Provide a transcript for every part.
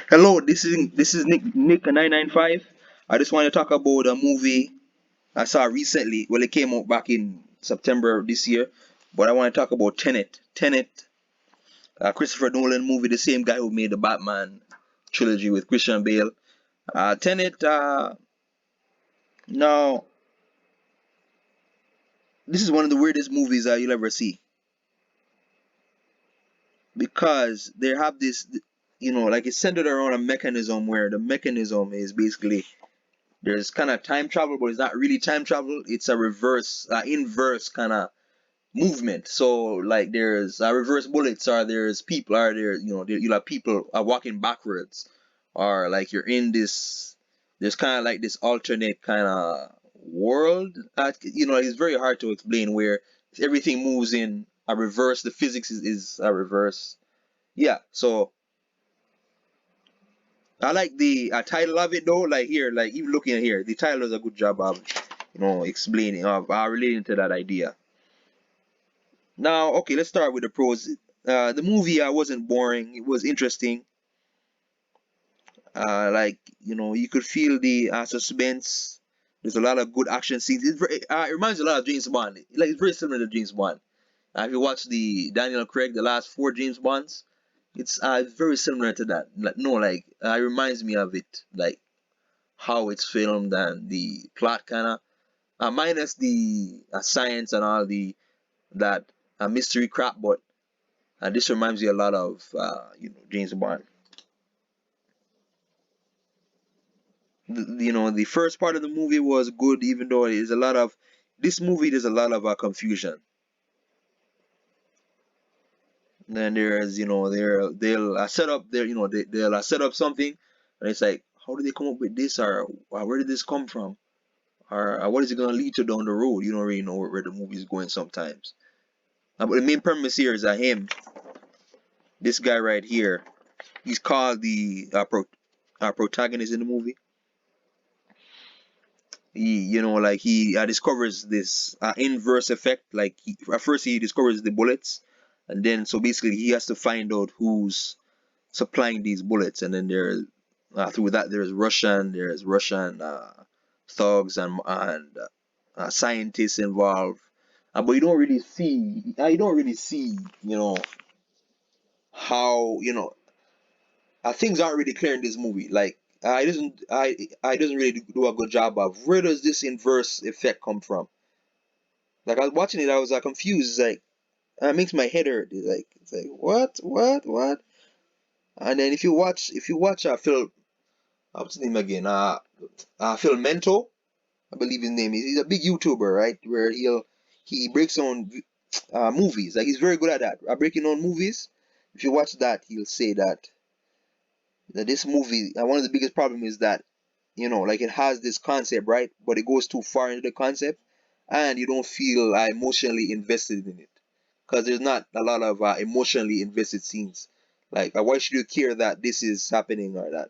Hello, this is Nick 995. I just want to talk about a movie I saw recently. Well, it came out back in September of this year, but I want to talk about Tenet. Tenet, Christopher Nolan movie, the same guy who made the Batman trilogy with Christian Bale. Tenet. Now, this is one of the weirdest movies you'll ever see because they have this, like it's centered around a mechanism where the mechanism is basically there's kind of time travel, but it's not really time travel. It's a inverse kind of movement. So like there's reverse bullets, or there's people, are there, you have people are walking backwards, or like you're in this. There's kind of like this alternate kind of world. It's very hard to explain where everything moves in a reverse. The physics is a reverse. Yeah. So I like the title of it though. Like here, like even looking at here, the title does a good job of, explaining, of relating to that idea. Now, okay, let's start with the pros. The movie wasn't boring. It was interesting. Like you could feel the suspense. There's a lot of good action scenes. It reminds you a lot of James Bond. Like it's very similar to James Bond. If you watch the Daniel Craig, the last four James Bonds, it's very similar to that. Like no, like it reminds me of it. Like how it's filmed and the plot kind of minus the science and all the that mystery crap, but this reminds me a lot of James Bond. The first part of the movie was good, even though there's a lot of this movie. There's a lot of confusion. And then there's they'll set up they'll set up something, and it's like how did they come up with this, or where did this come from, or what is it gonna lead to down the road? You don't really know where the movie is going sometimes. But the main premise here is that this guy right here, he's called the protagonist in the movie. Like he discovers this inverse effect. Like at first he discovers the bullets, and then so basically he has to find out who's supplying these bullets, and then through that there's Russian thugs and scientists involved. But you don't really see how things aren't really clear in this movie. Like I doesn't really do a good job of where does this inverse effect come from. Like I was watching it, I was confused. It's like it makes my head hurt. It's like what? And then if you watch Phil, what's his name again? Phil Mento, I believe his name is. He's a big YouTuber, right? Where he breaks on movies. Like he's very good at that. Breaking on movies. If you watch that, he'll say that this movie, one of the biggest problem is that like it has this concept, right, but it goes too far into the concept, and you don't feel emotionally invested in it because there's not a lot of emotionally invested scenes. Like why should you care that this is happening or that,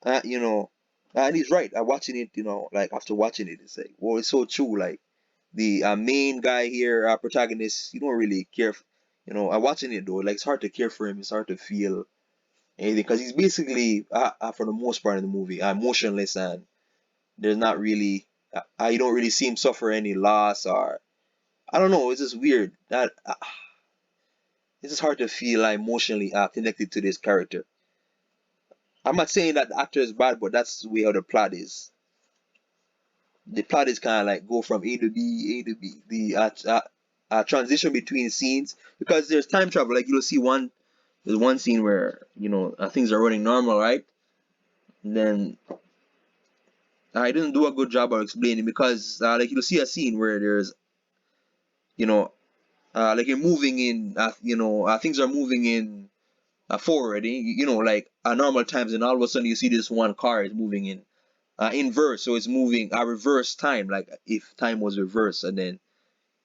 uh, you know and he's right. Watching it, like after watching it, it's like, well, it's so true. Like the main guy here, protagonist, you don't really care watching it though, like it's hard to care for him. It's hard to feel anything because he's basically for the most part in the movie emotionless, and there's not really you don't really see him suffer any loss, or I don't know, it's just weird that it's just hard to feel emotionally connected to this character. I'm not saying that the actor is bad, but that's the way how the plot is kind of like go from A to B. The transition between scenes, because there's time travel. Like there's one scene where things are running normal, right? And then I didn't do a good job of explaining because like you'll see a scene where there's you know like you're moving in things are moving in forward, like normal times, and all of a sudden you see this one car is moving in inverse, so it's moving reverse time, like if time was reversed, and then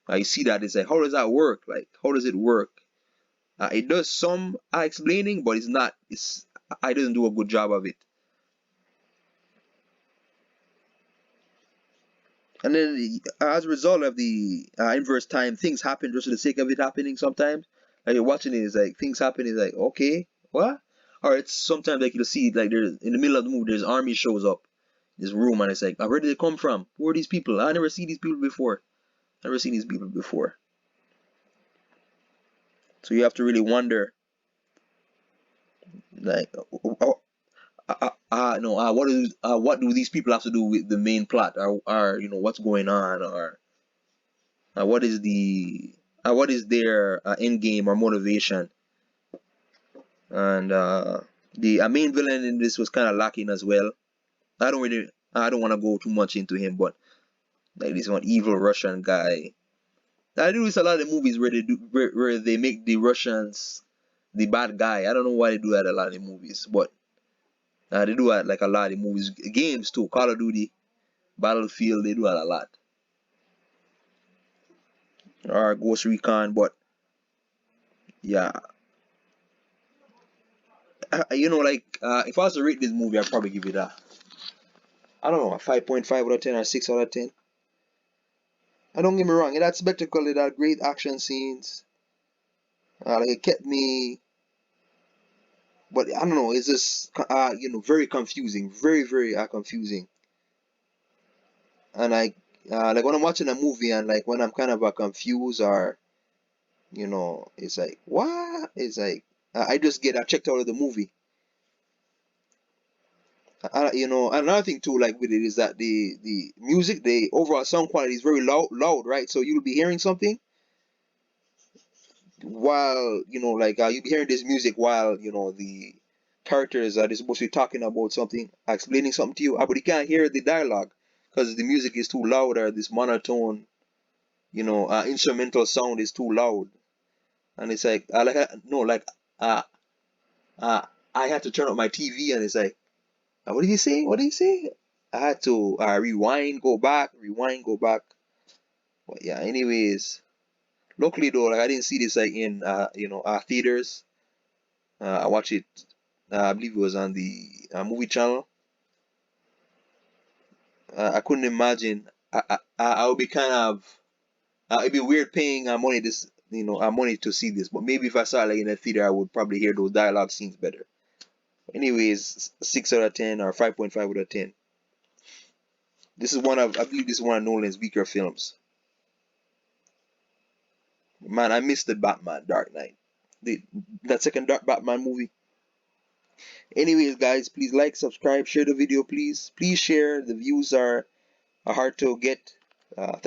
you see that, it's like how does that work, like how does it work. It does some explaining, but it's not it's I didn't do a good job of it. And then as a result of the inverse time, things happen just for the sake of it happening sometimes. Like you're watching it, it's like things happen, it's like, okay, what? Or it's sometimes like you'll see like there's in the middle of the movie there's army shows up this room and it's like, where did they come from? Who are these people? I never seen these people before. Never seen these people before. So you have to really wonder, like, no, what do these people have to do with the main plot, or what's going on, or what is their end game or motivation? And the main villain in this was kind of lacking as well. I don't want to go too much into him, but like this one evil Russian guy. I do this a lot of movies where they make the Russians the bad guy. I don't know why they do that a lot in movies, but they do that like a lot in movies, games too. Call of Duty, Battlefield, they do that a lot. Or Ghost Recon, but yeah, if I was to rate this movie, I'd probably give it I don't know, a 5.5 out of 10 or 6 out of 10. I don't get me wrong, it had spectacle, it had great action scenes. Like it kept me, but I don't know, it's just very confusing, very very confusing. And like when I'm watching a movie and like when I'm kind of confused, or it's like what? It's like I just get checked out of the movie. Another thing too, like with it, is that the music, the overall sound quality is very loud, right? So you'll be hearing something while you'll be hearing this music while the characters are supposed to be talking about something, explaining something to you, but you can't hear the dialogue because the music is too loud, or this monotone, instrumental sound is too loud. And it's like no, like uh, uh, I had to turn up my TV, and it's like, what did he say? What did he say? I had to rewind, go back. But yeah, anyways, luckily though, like I didn't see this like in theaters. I watched it. I believe it was on the movie channel. I couldn't imagine. I would be kind of. It'd be weird paying money to see this. But maybe if I saw it like in a theater, I would probably hear those dialogue scenes better. Anyways, 6 out of 10 or 5.5 out of 10. I believe this is one of Nolan's weaker films. Man, I missed the Batman Dark Knight. The that second Batman movie. Anyways, guys, please like, subscribe, share the video, please. Please share. The views are hard to get. Thank